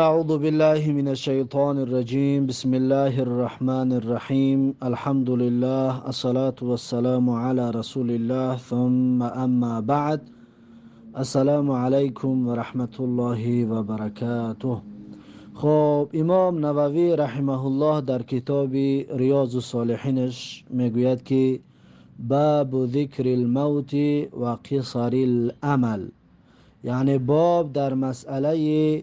أعوذ بالله من الشيطان الرجيم بسم الله الرحمن الرحيم الحمد لله الصلاة والسلام على رسول الله ثم أما بعد السلام عليكم ورحمة الله وبركاته. خب امام نووی رحمه الله در کتاب ریاض الصالحینش میگوید که باب ذکر الموت و قصر الامل، یعنی باب در مسئله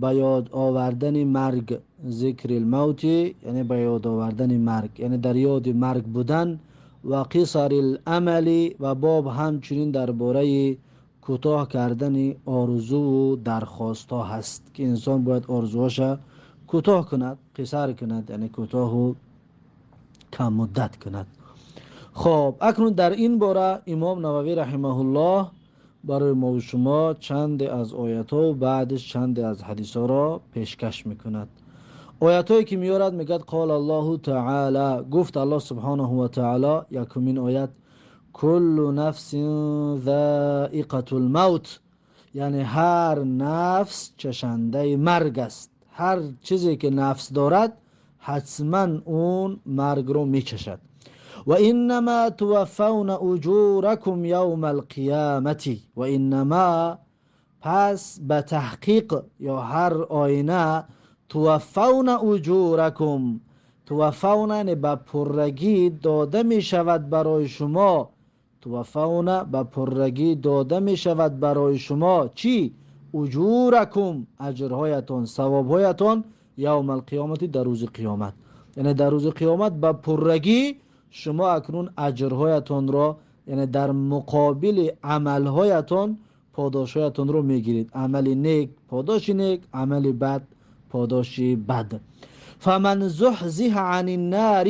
به یاد آوردن مرگ. ذکر الموت یعنی به یاد آوردن مرگ، یعنی در یاد مرگ بودن. و قصر الامل و باب همچنین درباره کوتاه کردن آرزو و درخواست ها هست که انسان باید آرزوهاش کوتاه کند، قصر کند، یعنی کوتاه و کم مدت کند. خب اکنون در این باره امام نووی رحمه الله برای ما و شما چند از آیات ها و بعدش چند از حدیث ها را پیشکش میکند. آیات هایی که میارد میگد قال الله تعالی، گفت الله سبحانه و تعالی، یکمین آیت، کل نفس ذائقة الموت، یعنی هر نفس چشنده مرگ است. هر چیزی که نفس دارد حتما اون مرگ رو میچشد. و انما توفون اجورکم یوم القیامتی، و انما پس به تحقیق یا هر آینه، توفون اجورکم، توفون یعنی به پرگی داده می شود برای شما، توفون به پرگی داده می شود برای شما چی؟ اجورکم، اجرهایتان، ثوابهایتان، یوم القیامت، در روز قیامت. یعنی در روز قیامت به پرگی شما اکنون اجرهایتان را، یعنی در مقابل عملهایتان پاداشهایتان رو میگیرید. عمل نیک پاداش نیک، عمل بد پاداش بد. فمن زحزح عن النار،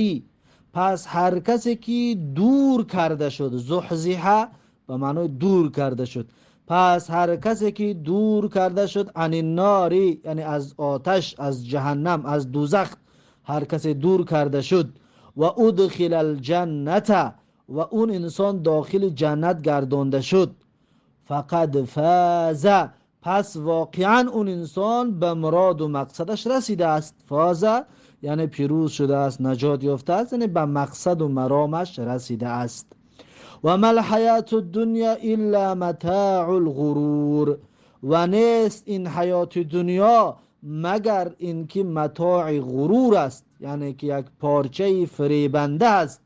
پس هر کسی که دور کرده شد، زحزح به معنای دور کرده شد، پس هر کسی که دور کرده شد عن النار، یعنی از آتش، از جهنم، از دوزخ، هر کسی دور کرده شد، و ادخل الجنت، و اون انسان داخل جنت گردانده شد، فقد فاز، پس واقعا اون انسان به مراد و مقصدش رسیده است. فاز یعنی پیروز شده است، نجات یافته است، یعنی به مقصد و مرامش رسیده است. و ما الحیات الدنیا الا متاع الغرور، و نیست این حیات دنیا مگر اینکه متاع غرور است، یعنی که یک پارچه فریبنده است.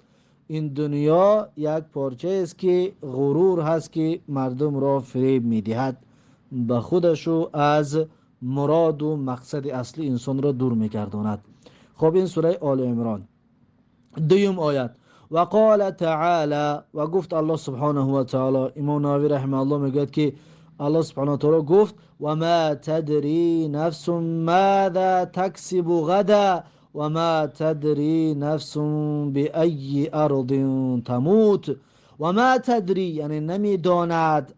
این دنیا یک پارچه است که غرور هست که مردم را فریب میدهد، به خودشو از مراد و مقصد اصلی انسان را دور میگرداند. خب این سوره آل عمران. دویم آیت، و قال تعالی، و گفت الله سبحانه و تعالی، امام نووی رحمه الله میگوید که الله سبحانه و تعالی گفت و ما تدری نفس ماذا تکسب غدا و ما تدری نفس بأی ارض تموت. و ما تدری یعنی نمیداند،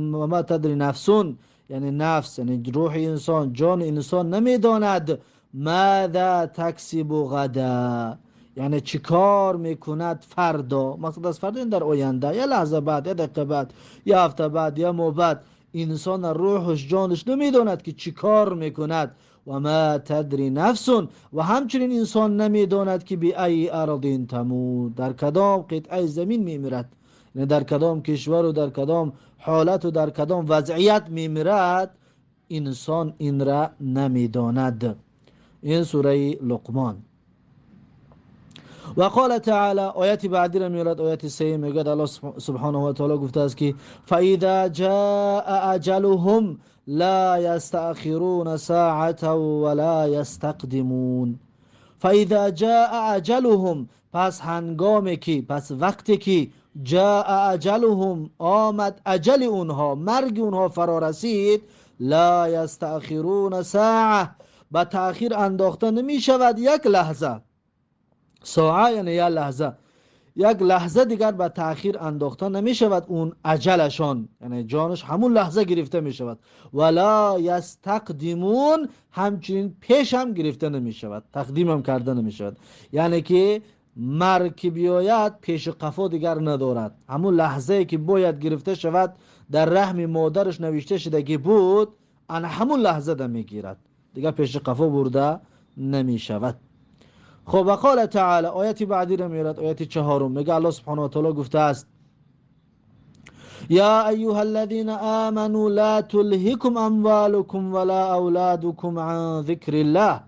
و ما تدری نفسون یعنی نفس، یعنی روح انسان، جان انسان نمیداند ماذا تکسب غدا، یعنی چی کار میکند فردا. مقصد از فردا این در آینده، یا لحظه بعد، یا دقیقه بعد، یا هفته بعد، یا ماه بعد. انسان روحش، جانش نمیداند که چی کار میکند. و ما تدری نفسون، و همچنین انسان نمیداند که بی ای ارض تموت، در کدام قطعه زمین میمیرد، یعنی در کدام کشور و در کدام حالت و در کدام وضعیت میمیرد. انسان این را نمیداند. این سوره لقمان. و قال تعالی، آیت بعدی را میارد، آیت 3 میگه الله سبحانه و تعالی گفته است که فاذا جاء اجلهم لا يستأخرون ساعة ولا يستقدمون. فاذا جاء اجلهم، پس هنگامی که، پس وقتی که، جاء اجلهم آمد اجل اونها، مرگ اونها فرا رسید، لا يستأخرون ساعة، با تأخیر انداخته نمی شود یک لحظه. ساعه یعنی یک لحظه، یک لحظه دیگر به تأخیر انداخته نمی شود اون اجلشان، یعنی جانش همون لحظه گرفته می شود. ولا یستقدمون، همچنین پیش هم گرفته نمی شود، تقدیم هم کرده نمی شود. یعنی که مرگ که بیاید پیش قفا دیگر ندارد، همون لحظه که باید گرفته شود در رحم مادرش نوشته شده که بود، ان همون لحظه ده می گیرد. دیگه پیش قفا برده نمی شود. خب و قال تعالی، آیت بعدی رو میارد، آیت 4 میگه الله سبحانه و تعالی گفته است یا ایها الذین آمنوا لا تلهکم اموالکم ولا اولادکم عن ذکر الله.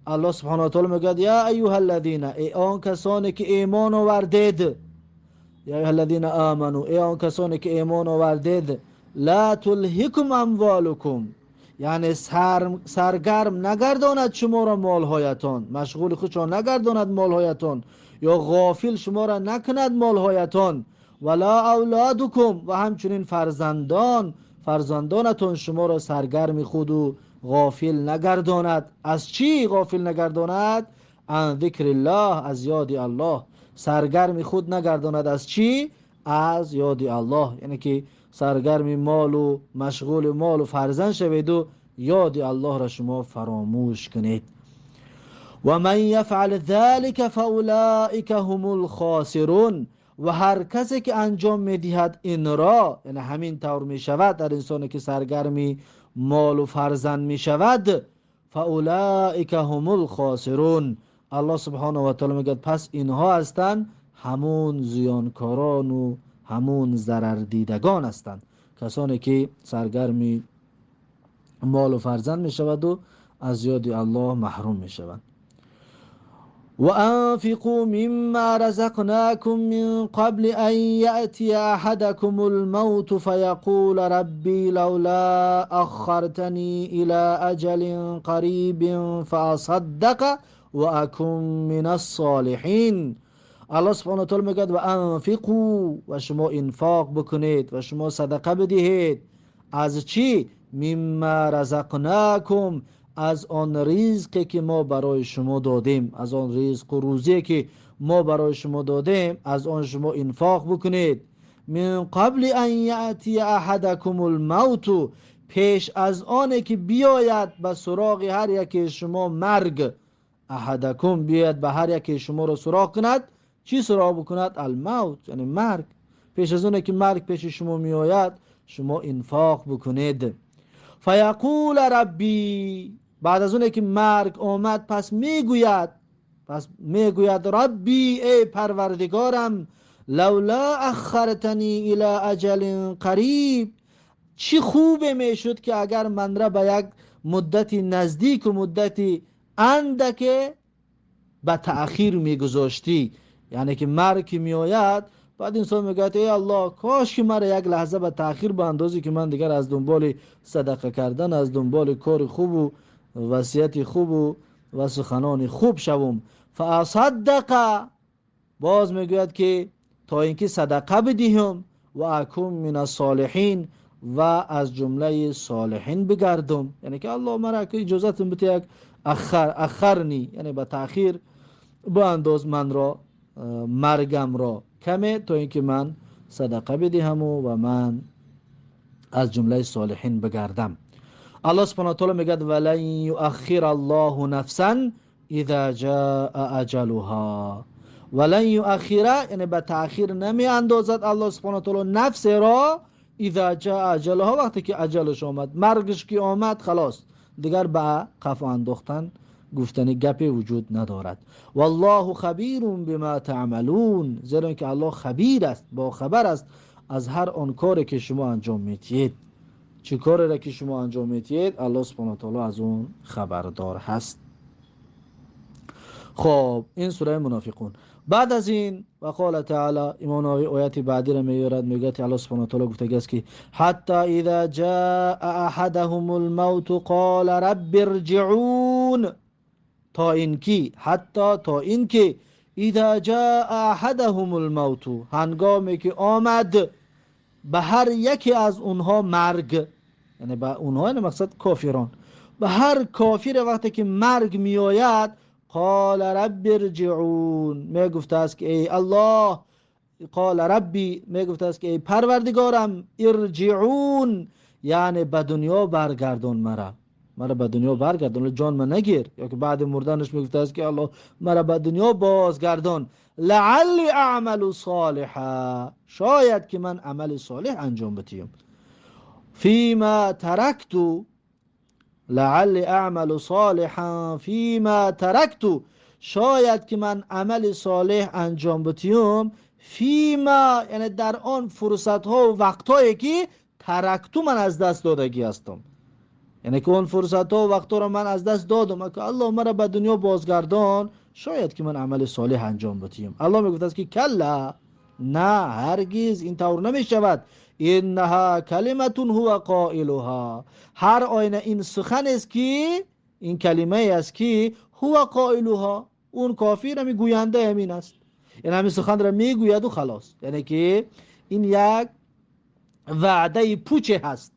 الله سبحانه و تعالی میگه یا ایها الذین، ای آن کسانی که ایمان آوردید، یا ایها الذین آمنوا، ای آن کسانی که ایمان آوردید، لا تلهکم اموالکم، یعنی سرگرم نگرداند شما را مالهایتان، مشغول خودشان نگرداند مالهایتان، یا غافل شما را نکند مالهایتان، ولا اولادکم، و همچنین فرزندانتون شما را سرگرم خود و غافل نگرداند. از چی غافل نگرداند؟ عن ذکر الله، از یاد الله. سرگرم خود نگرداند از چی؟ از یاد الله، یعنی که سرگرم مال و مشغول مال و فرزند شوید و یاد الله را شما فراموش کنید. و من یفعل ذلك فاولئک هم الخاسرون، و هر کسی که انجام میدهد این را، یعنی همین طور می شود در انسانی که سرگرمی مال و فرزند می شود، فاولئک هم الخاسرون، الله سبحانه و تعالی میگه پس اینها هستند همون زیانکاران و همون ضرر دیدگان هستند، کسانی که سرگرمی مال و فرزند می شود و از یاد الله محروم می شود. وأنفقوا مما رزقناكم من قبل أن يأتي أحدكم الموت فيقول ربي لولا أخرتني إلى أجل قريب فأصدق وأكن من الصالحين. الله سبحانه وتعالى میگه و انفقوا، و شما انفاق بکنید و شما صدقه بدهید. از چی؟ مما رزقناکم، از آن رزقی که ما برای شما دادیم، از آن رزق و روزی که ما برای شما دادیم، از آن شما انفاق بکنید. من قبل ان یأتی احدکم الموت، پیش از آنه که بیاید به سراغ هر یکی شما مرگ. احدکم، بیاید به هر یکی شما را سراغ کند. چی سراغ بکند؟ الموت، یعنی مرگ. پیش از اونه که مرگ پیش شما می آید شما انفاق بکنید. فیقول ربی، بعد از اونه که مرگ آمد پس میگوید ربی، ای پروردگارم، لولا اخرتنی الى اجل قریب، چی خوبه میشد که اگر من را به یک مدتی نزدیک و مدتی اندک به تأخیر میگذاشتی. یعنی که مرگ می آید بعد انسان میگه ای الله کاش که مرا یک لحظه به تأخیر به اندازی که من دیگر از دنبال صدقه کردن، از دنبال کار خوب و وصیت خوب و سخنان خوب شوم. فاصدق، باز میگوید که تا اینکه صدقه بدهم، و اکون من الصالحین، و از جمله صالحین بگردم. یعنی که الله مرا که اجازت بده یک اخرنی، یعنی به تأخیر با انداز من را، مرگم را کمه، تا اینکه من صدقه بدهم و من از جمله صالحین بگردم. الله سبحانه و تعالی میگه ولن یؤخر الله نفسا اذا جاء اجلها. ولن یؤخر، یعنی به تأخیر نمی اندازد الله سبحانه و تعالی نفس را، اذا جاء اجلها، وقتی که اجلش آمد، مرگش که آمد خلاص دیگر به قفا انداختن گفتنی گپی وجود ندارد. والله خبیر بما تعملون، زیرا که الله خبیر است، با خبر است از هر آن کاری که شما انجام میدید. چه کاری را که شما انجام میدید الله سبحانه و تعالی از اون خبردار هست. خب این سوره منافقون. بعد از این و قال تعالی، امام نووی آیت بعدی را میارد، میگه الله سبحانه و تعالی گفته است که حتی اذا جاء احدهم الموت قال رب ارجعون، تا اینکه، حتی تا اینکه، اذا جاء احدهم الموت، هنگامی که آمد به هر یکی از اونها مرگ، یعنی به اونها، یعنی مقصد کافران، به هر کافر وقتی که مرگ می آید قال رب ارجعون، می گفته است که ای الله، قال ربی، می گفته است که ای پروردگارم، ارجعون، یعنی به دنیا برگردان مرا به دنیا برگردان، جان من نگیر. یا که بعد مردنش میگفته است که الله مرا به دنیا بازگردان، لعلی اعمل صالحا، شاید که من عمل صالح انجام بدهم، فیما ترکت، لعل اعمل صالحا فيما ترکت، شاید که من عمل صالح انجام بدیم، فیما یعنی در آن فرصت ها و وقت هایی که ترکتو من از دست دادگی هستم، یعنی که اون فرصت ها و وقت ها رو من از دست دادم که الله مرا به دنیا بازگردان، شاید که من عمل صالح انجام بدیم. الله میگفت است که کلا، نه هرگز این طور نمی شود، اینها کلمت هو قائلها، هر آینه این سخن است که این کلمه است که هو قائلها، اون کافر می گوینده همین است، یعنی همین سخن را میگوید و خلاص، یعنی که این یک وعده پوچه هست،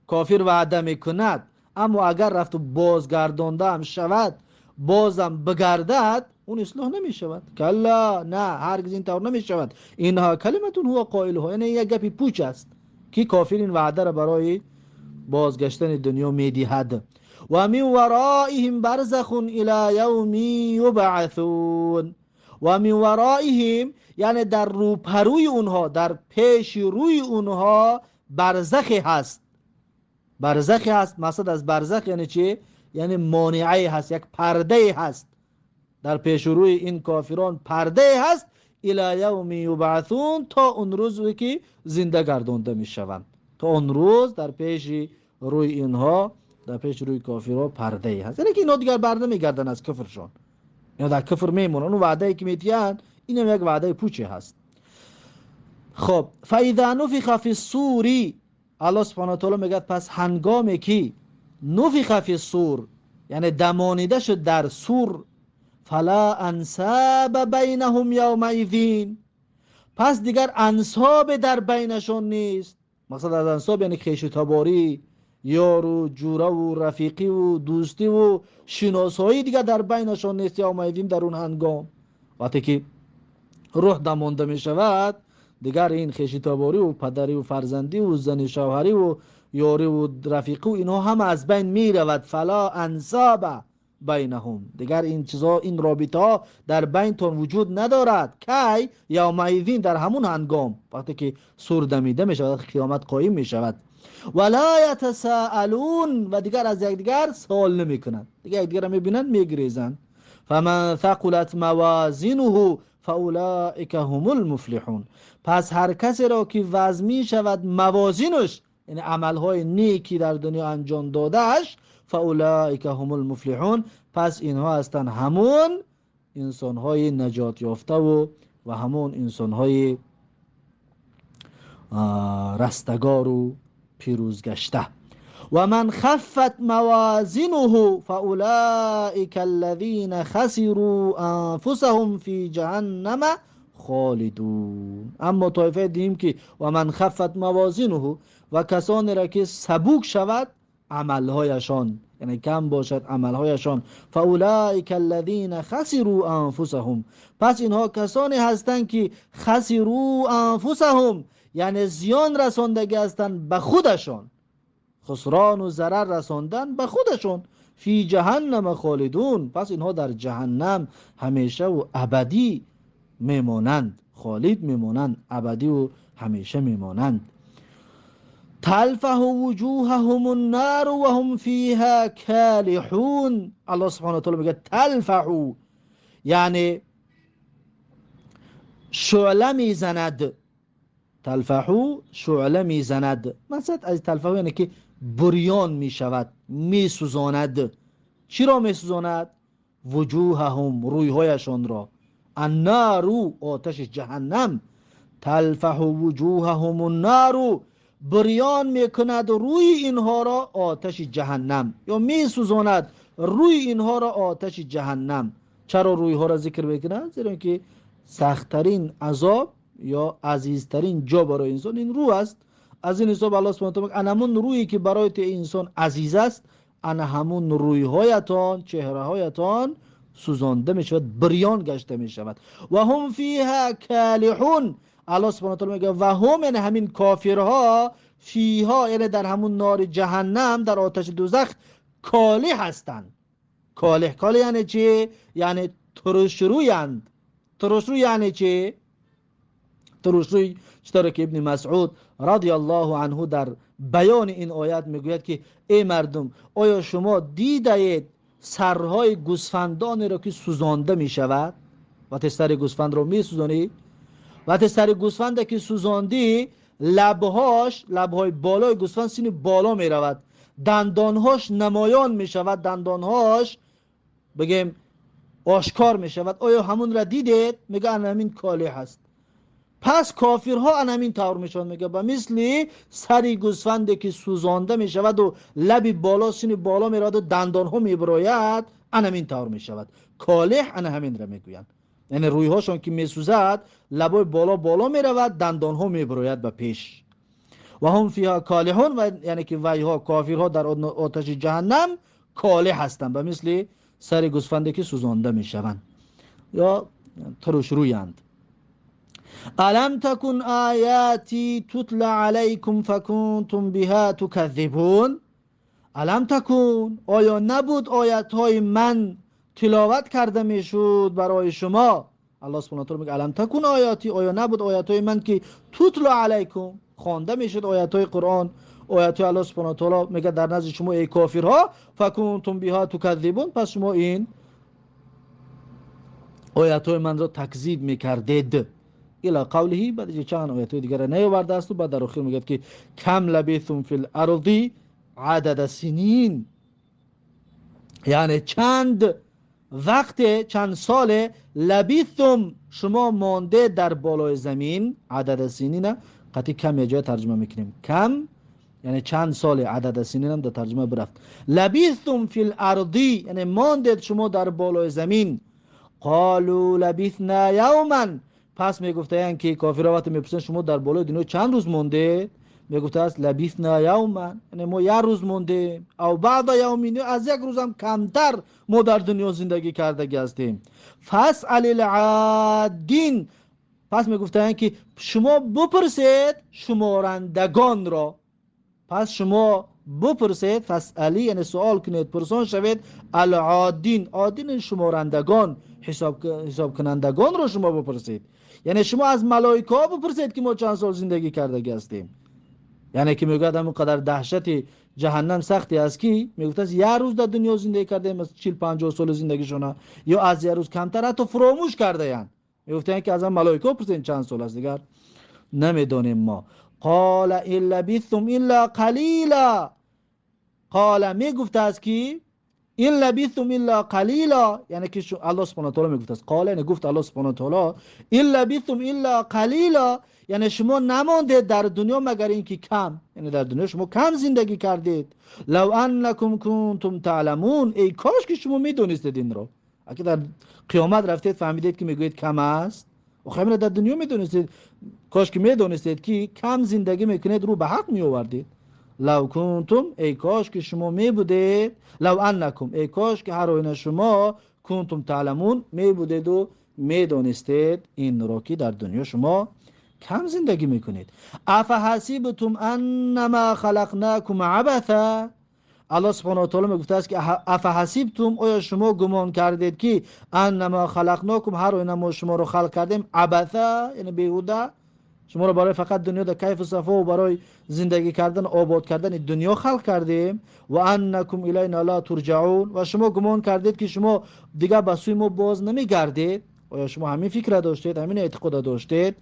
کافر وعده میکند اما اگر رفت و بازگردانده هم شود بازم بگردد اون اصلاح نمی شود. کلا، نه هرگز این طور نمی شود، اینها کلمتون هو قائلها، یعنی یک گپی پوچ است که کافر این وعده را برای بازگشتن دنیا میدهد. و من ورائهم برزخ الى یوم یبعثون، و من ورائهم یعنی در روپروی اونها، در پیش روی اونها برزخی هست. برزخی هست، مقصد از برزخ یعنی چی؟ یعنی مانعه هست، یک پرده هست در پیش روی این کافران، پرده هست الی یوم یبعثون، تا اون روزی که زنده گردانده می شوند، تا اون روز در پیش روی اینها، در پیش روی کافرها پرده هست، یعنی که اینا دیگر بر نمیگردن از کفرشان، اینا در کفر میمونن. اون وعده ای که میتیان اینم یک وعده پوچه هست. خب فاذا نفخ فی الصور، الله سبحانه و تعالی میگه پس هنگامی که نفخ فی الصور یعنی دمانیده شد در سور، فلا انساب بینهم یومئذ، پس دیگر انساب در بینشان نیست. مقصد از انساب یعنی خویش تباری، یار و جوره و رفیقی و دوستی و شناسایی دیگر در بینشان نیست. یومئذ در اون هنگام، وقتی که روح دمانده می شود دیگر این خویش تباری و پدری و فرزندی و زن شوهری و یاری و رفیقی و اینها هم از بین می رود. فلا انساب بینهم، دیگر این چیزا، این رابطه ها در بینتون وجود ندارد. کی؟ یومئذ در همون هنگام، وقتی که سور دمیده می شود، قیامت قایم می شود. ولا یتساءلون، و دیگر از یکدیگر سوال نمی کنند، دیگر یکدیگر می بینند می گریزند. فمن ثقلت موازینه فاولئک هم المفلحون، پس هر کسی را که وزن می شود موازینش، یعنی عملهای نیکی در دنیا انجام دادهش، فاولئک هم المفلحون، پس اینها هستند همون انسانهای نجات یافته و همون انسانهای رستگار و پیروزگشته. و من خفت موازینه فاولئک الذین خسروا انفسهم فی جهنم خالدون. اما طایفه دیم که و من خفت موازینه، و کسانی را که سبوک شود عملهایشان، یعنی کم باشد عملهایشان، فاولئک الذین خسروا انفسهم، پس اینها کسانی هستند که خسروا انفسهم یعنی زیان رساندگی هستند به خودشان، خسران و ضرر رساندن به خودشون، فی جهنم خالدون، پس اینها در جهنم همیشه و ابدی میمانند، خالد میمانند، ابدی و همیشه میمانند. تلفح وجوههم النار و هم فیها کالحون، الله سبحانه و تعالی میگه تلفح یعنی شعله میزند، تلفح شعله میزند، مثلا از تلفح یعنی که بریان می شود، می سوزاند. چی را می سوزاند؟ وجوههم رویهایشان را، النار آتش جهنم، تلفح وجوههم النار بریان می کند روی اینها را آتش جهنم، یا می سوزاند روی اینها را آتش جهنم. چرا رویها را ذکر میکنند؟ زیرا که سختترین عذاب یا عزیزترین جا برای انسان این روح است. از این حساب الله سبحانه و تعالی انا همون رویی که برای انسان عزیز است، انا همون رویهایتان، چهرهایتان سوزانده می شود، بریان گشته می شود. و هم فیها کالحون، الله سبحانه و تعالی میگه و هم یعنی همین کافرها، فیها یعنی در همون نار جهنم، در آتش دوزخ کالح هستند. کالح یعنی چی؟ یعنی ترشرویند. ترشرو یعنی چی؟ ترشروی چطور که ابن مسعود رضی الله عنه در بیان این آیت میگوید که ای مردم آیا شما دیدید سرهای گوسفندان را که سوزانده می شود؟ وقتی سر گوسفند رو می سوزانی، وقتی سر گوسفند که سوزاندی، لبهای بالای گوسفند سین بالا می رود، دندانهاش نمایان می شود، دندانهاش بگیم آشکار می شود. آیا همون را دیدید؟ میگه ان همین کاله هست. پس کافرها ان همین طور میشون، میگه با مثل سری گوسفندی که سوزانده می شود و لبی بالا سین بالا می رود و دندان ها می براید، ان همین طور می شود. کاله ان همین را میگویند، یعنی روی هاشون که می سوزد لبای بالا می رود، دندان ها می براید به پیش. و هم فیها کالحون، و یعنی که ویها کافرها در آتش جهنم کاله هستند، به مثل سر گوسفندی که سوزانده می شوند یا ترش رویند. الم تکن آیاتی تتلى علیکم فکنتم بها تکذبون. الم تکن، آیا نبود آیت های من تلاوت کرده میشد برای شما؟ الله سبحانه و تعالی میگه الم تکن آیاتی، آیا نبود آیت های من که تتلى علیکم خوانده میشد، آیت های قرآن، آیت های الله سبحانه و تعالی میگه در نزد شما ای کافرها فکنتم بها تکذبون، پس شما این آیت های من را تکذیب میکردید. الى قوله، بعد چند آیت دیگر نیاورده است و بعد در آخر میگه که کم لبثتم فی الارض عدد سنین، یعنی چند وقت، چند سال، لبثتم شما مانده در بالای زمین، عدد سنین قطعی کم جای ترجمه میکنیم، کم یعنی چند سال، عدد سنین هم در ترجمه برفت. لبثتم فی الارض یعنی ماندید شما در بالای زمین. قالوا لبثنا یوما، پس میگفتن که کافرها وقتی میپرسن شما در بالای دنیا چند روز مونده، میگفته است لبثنا یوما یعنی ما یک روز مونده، او بعد یومین از یک روز هم کمتر ما در دنیا زندگی کرده هستیم. فاسأل العادین، پس میگفتن که شما بپرسید شمارندگان را. پس شما بپرسید، فاسألی یعنی سوال کنید، پرسان شوید، العادین، عادین شمارندگان، حساب کنندگان رو شما بپرسید. یعنی شما از ملائکه ها بپرسید که ما چند سال زندگی کرده هستیم. یعنی که میگه همون قدر دهشت جهنم سختی است که میگفت از یک روز در دنیا زندگی کرده، مثلا 40-50 سال زندگی شونه، یا از یک روز کمتر، حتی فراموش کرده یعنی میگفتن که از هم ملائکه بپرسید چند سال است، دیگر نمیدونیم ما. قال ان لبثتم الا قلیلا، قال میگفت است که این لبثتم الا قلیلا، یعنی که الله سبحانه و تعالی میگفت است، قال یعنی گفت الله سبحانه و تعالی، این لبثتم الا قلیلا یعنی شما نمانده در دنیا مگر اینکه کم، یعنی در دنیا شما کم زندگی کردید. لو انکم کنتم تعلمون، ای کاش که شما میدونستید این رو، اگه در قیامت رفتید فهمیدید که میگوید کم است، و خیلی در دنیا میدونستید، کاش که میدونستید که کم زندگی میکنید رو به حق میآوردید. لو کنتم، ای کاش که شما می بودید، لو انکم، ای کاش که هر آینه شما کنتم تعلمون می بودید و می دانستید این را که در دنیا شما کم زندگی میکنید. افحسبتم انما خلقناکم عبثا، الله سبحانه و تعالی میگفته است که افحسبتم، آیا شما گمان کردید که انما خلقناکم، هر آینه ما شما رو خلق کردیم، عبثا یعنی بیهوده، شما رو برای فقط دنیا در کیف و صفا و برای زندگی کردن آباد کردن دنیا خلق کردیم. و انکم الینا لا ترجعون، و شما گمان کردید که شما دیگه به سوی ما باز نمیگردید. آیا شما همین فکر داشتید، همین اعتقاد داشتید؟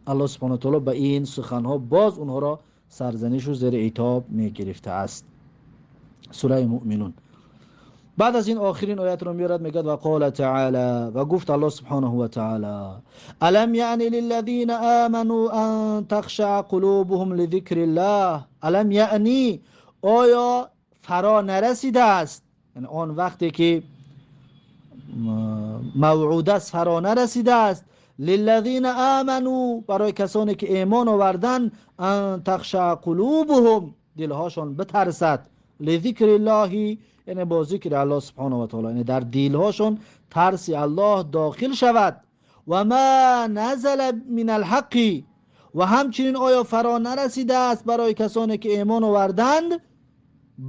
الله سبحانه و تعالی به این سخنها باز اونها را سرزنش و زیر عتاب میگرفته است. سوره مؤمنون. بعد از این آخرین آیت رو میارد، میگه و قال تعالی، و گفت الله سبحانه و تعالی، الم یعنی للذین آمنوا ان تخشع قلوبهم لذکر الله. الم یعنی، آیا فرا نرسیده است، یعنی آن وقتی که موعود است فرا نرسیده است، للذین آمنوا برای کسانی که ایمان آوردن، ان تخشع قلوبهم دلهاشون بترسد، لذکر الله یعنی با ذکر الله سبحانه و تعالی، یعنی در دلهاشون ترس الله داخل شود. و ما نزل من الحق، و همچنین آیا فرا نرسیده است برای کسانی که ایمان آوردند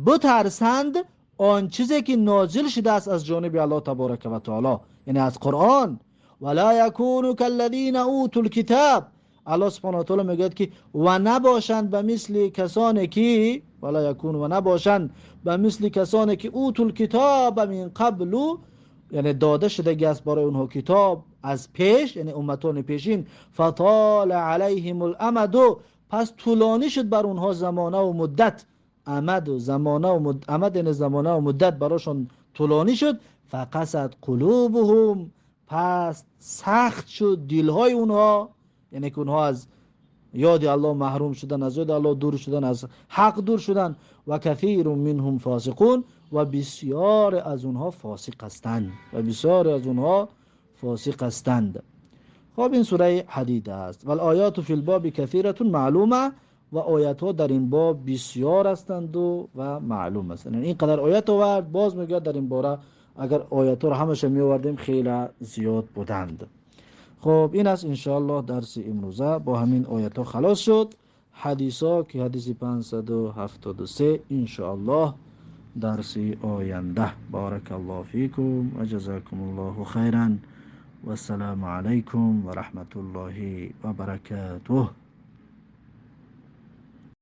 بترسند آن چیزی که نازل شده است از جانب الله تبارک و تعالی، یعنی از قرآن. ولا یکونوا کالذین اوتوا الکتاب، الله سبحانه و تعالی میگه که و نباشند به مثل کسانی که ولا یکون، و نباشند به مثل کسانی که اوتل کتاب من قبل، یعنی داده شده است برای اونها کتاب از پیش، یعنی امتان پیشین، فطال علیهم الامد، پس طولانی شد بر اونها زمانه و مدت، امد و زمانه و امد یعنی زمانه و مدت براشون طولانی شد، فقست قلوبهم، پس سخت شد دلهای اونها، یعنی که اونها از یاد الله محروم شدن، از یاد الله دور شدن، از حق دور شدن، و کثیر منهم فاسقون، و بسیار از اونها فاسق هستند، و بسیار از اونها فاسق هستند. خب این سوره حدید است. و الآیات فی الباب کثیرة معلومه، و آیات ها در این باب بسیار هستند و معلوم هستند. این قدر آیات آورد، باز میگه در این باره اگر آیات ها رو همش می آوردیم خیلی زیاد بودند. خب این است انشاءالله درس امروزه، با همین آیات ها خلاص شد. حدیث ها که حدیث 573 انشاءالله درس آینده. بارک الله فیکم و جزاکم الله خیرا، والسلام عليكم ورحمة الله وبركاته.